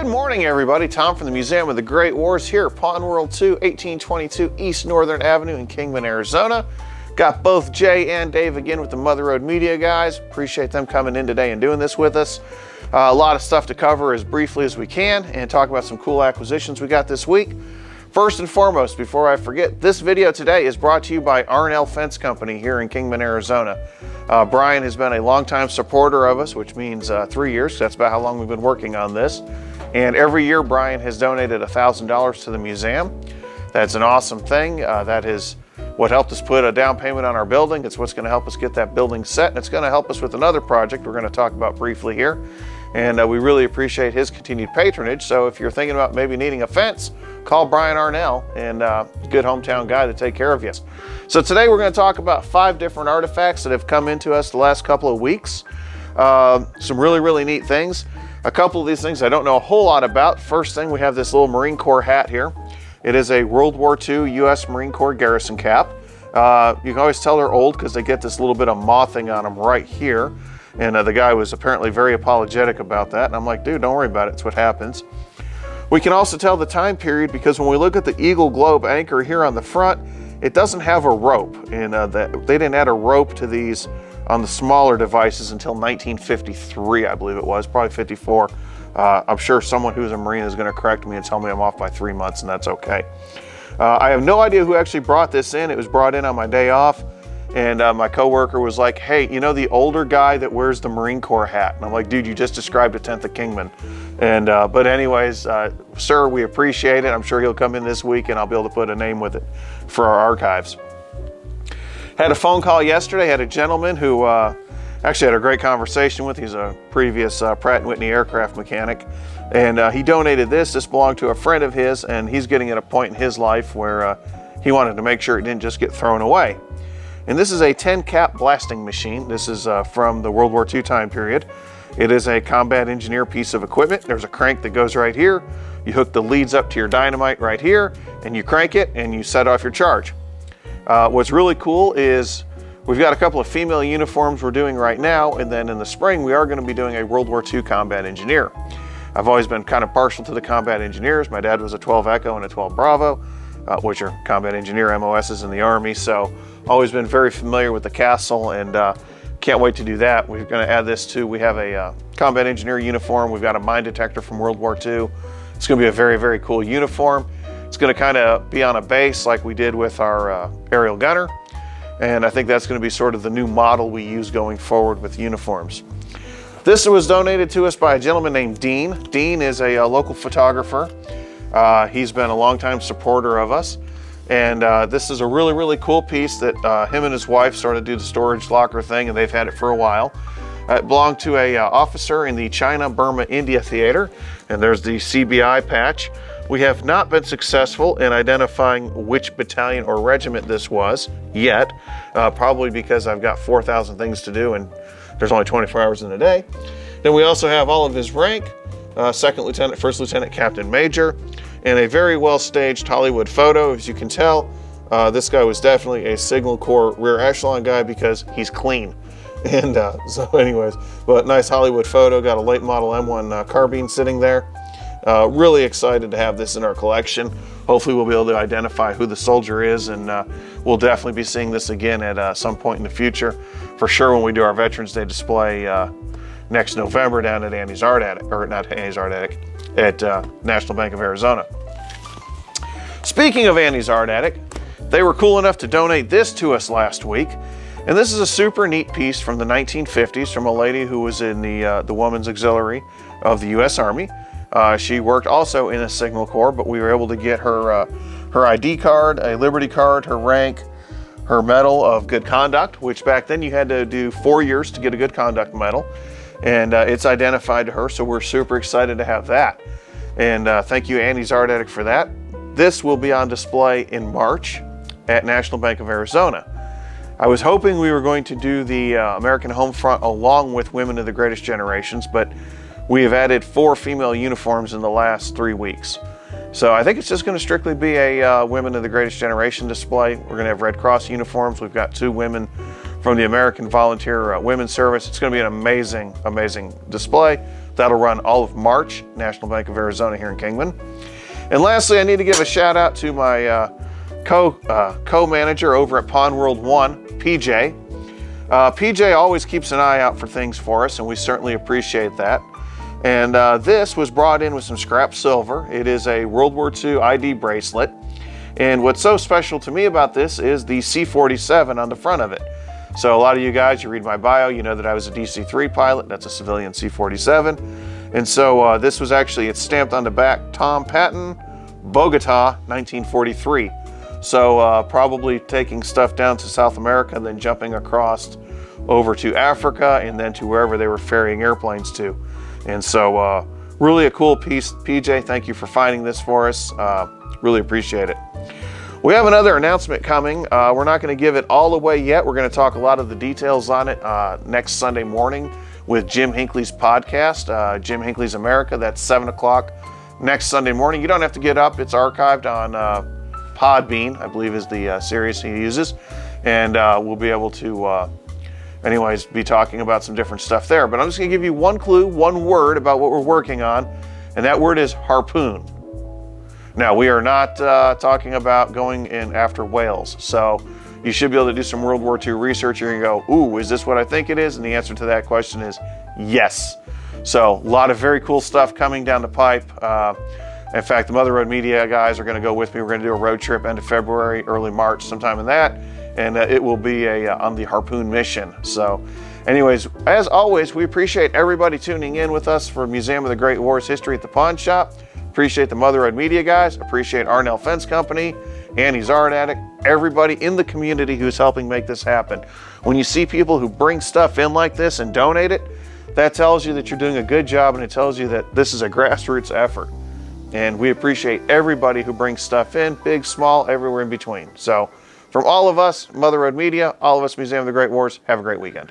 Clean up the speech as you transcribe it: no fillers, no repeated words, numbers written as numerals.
Good morning, everybody. Tom from the Museum of the Great Wars here at Pawn World 2, 1822 East Northern Avenue in Kingman, Arizona. Got both Jay and Dave again with the Mother Road Media guys. Appreciate them coming in today and doing this with us. A lot of stuff to cover as briefly as we can and talk about some cool acquisitions we got this week. First and foremost, before I forget, this video today is brought to you by Arnell Fence Company here in Kingman, Arizona. Brian has been a longtime supporter of us, which means 3 years. That's about how long we've been working on this. And every year, Brian has donated $1,000 to the museum. That's an awesome thing. That is what helped us put a down payment on our building. It's what's going to help us get that building set, and it's going to help us with another project we're going to talk about briefly here. And we really appreciate his continued patronage. So if you're thinking about maybe needing a fence, call Brian Arnell, and good hometown guy to take care of you. So today we're going to talk about 5 different artifacts that have come into us the last couple of weeks. Some really neat things. A couple of these things I don't know a whole lot about. First thing, we have this little Marine Corps hat here. It is a World War II U.S. Marine Corps garrison cap. You can always tell they're old because they get this little bit of mothing on them right here. And the guy was apparently very apologetic about that. And I'm like, dude, don't worry about it. It's what happens. We can also tell the time period because when we look at the Eagle Globe anchor here on the front, it doesn't have a rope. And they didn't add a rope to these on the smaller devices until 1953, I believe it was, probably 54. I'm sure someone who's a Marine is going to correct me and tell me I'm off by 3 months, and that's okay. I have no idea who actually brought this in. It was brought in on my day off, and my coworker was like, hey, you know the older guy that wears the Marine Corps hat? And I'm like, dude, you just described a 10th of Kingman. And but anyways, sir, we appreciate it. I'm sure he'll come in this week, and I'll be able to put a name with it for our archives. Had a phone call yesterday, had a gentleman who actually had a great conversation with. He's a previous Pratt & Whitney aircraft mechanic, and he donated this. This belonged to a friend of his, and he's getting at a point in his life where he wanted to make sure it didn't just get thrown away. And this is a 10-cap blasting machine. This is from the World War II time period. It is a combat engineer piece of equipment. There's a crank that goes right here. You hook the leads up to your dynamite right here, and you crank it, and you set off your charge. What's really cool is we've got a couple of female uniforms we're doing right now, and then in the spring we are going to be doing a World War II combat engineer. I've always been kind of partial to the combat engineers. My dad was a 12 Echo and a 12 Bravo, which are combat engineer MOSs in the Army, so always been very familiar with the castle, and can't wait to do that. We're going to add this to, we have a combat engineer uniform. We've got a mine detector from World War II. It's going to be a very cool uniform. It's going to kind of be on a base like we did with our aerial gunner, and I think that's going to be sort of the new model we use going forward with uniforms. This was donated to us by a gentleman named Dean. Dean is a local photographer. He's been a longtime supporter of us, and this is a really cool piece that him and his wife sort of do the storage locker thing, and they've had it for a while. It belonged to a officer in the China, Burma, India theater, and there's the CBI patch. We have not been successful in identifying which battalion or regiment this was yet, probably because I've got 4,000 things to do and there's only 24 hours in a day. Then we also have all of his rank, second lieutenant, first lieutenant, captain, major, and a very well staged Hollywood photo. As you can tell, this guy was definitely a Signal Corps rear echelon guy because he's clean. And so anyways, but nice Hollywood photo, got a late model M1 carbine sitting there. Really excited to have this in our collection. Hopefully we'll be able to identify who the soldier is, and we'll definitely be seeing this again at some point in the future. For sure when we do our Veterans Day display next November down at Andy's Art Attic, or not Andy's Art Attic, at National Bank of Arizona. Speaking of Andy's Art Attic, they were cool enough to donate this to us last week. And this is a super neat piece from the 1950s from a lady who was in the Women's Auxiliary of the U.S. Army. She worked also in a Signal Corps, but we were able to get her her ID card, a Liberty card, her rank, her Medal of Good Conduct, which back then you had to do 4 years to get a Good Conduct medal, and it's identified to her, so we're super excited to have that. And thank you, Andy's Art Attic, for that. This will be on display in March at National Bank of Arizona. I was hoping we were going to do the American Home Front along with Women of the Greatest Generations, but we have added 4 female uniforms in the last 3 weeks. So I think it's just going to strictly be a Women of the Greatest Generation display. We're going to have Red Cross uniforms. We've got 2 women from the American Volunteer Women's Service. It's going to be an amazing display. That'll run all of March, National Bank of Arizona here in Kingman. And lastly, I need to give a shout out to my co-manager over at Pond World 1, PJ. PJ always keeps an eye out for things for us, and we certainly appreciate that. And this was brought in with some scrap silver. It is a World War II ID bracelet. And what's so special to me about this is the C-47 on the front of it. So a lot of you guys, you read my bio, you know that I was a DC-3 pilot. That's a civilian C-47. And so this was actually, it's stamped on the back, Tom Patton, Bogota, 1943. So probably taking stuff down to South America and then jumping across over to Africa and then to wherever they were ferrying airplanes to. And so really a cool piece. PJ, thank you for finding this for us. Really appreciate it. We have another announcement coming. We're not going to give it all away yet. We're going to talk a lot of the details on it next Sunday morning with Jim Hinckley's podcast, Jim Hinckley's America. That's 7 o'clock next Sunday morning. You don't have to get up. It's archived on Podbean, I believe is the series he uses. And we'll be able to, anyways, be talking about some different stuff there. But I'm just going to give you one clue, one word about what we're working on. And that word is harpoon. Now, we are not talking about going in after whales, so you should be able to do some World War II research and go, ooh, is this what I think it is? And the answer to that question is yes. So a lot of very cool stuff coming down the pipe. In fact, the Mother Road Media guys are going to go with me. We're going to do a road trip end of February, early March, sometime in that, and it will be on the Harpoon mission. So anyways, as always, we appreciate everybody tuning in with us for Museum of the Great Wars History at the Pawn Shop. Appreciate the Mother Road Media guys, appreciate Arnell Fence Company, Annie's Art Attic, everybody in the community who's helping make this happen. When you see people who bring stuff in like this and donate it, that tells you that you're doing a good job, and it tells you that this is a grassroots effort. And we appreciate everybody who brings stuff in, big, small, everywhere in between. So from all of us, Mother Road Media, all of us Museum of the Great Wars, have a great weekend.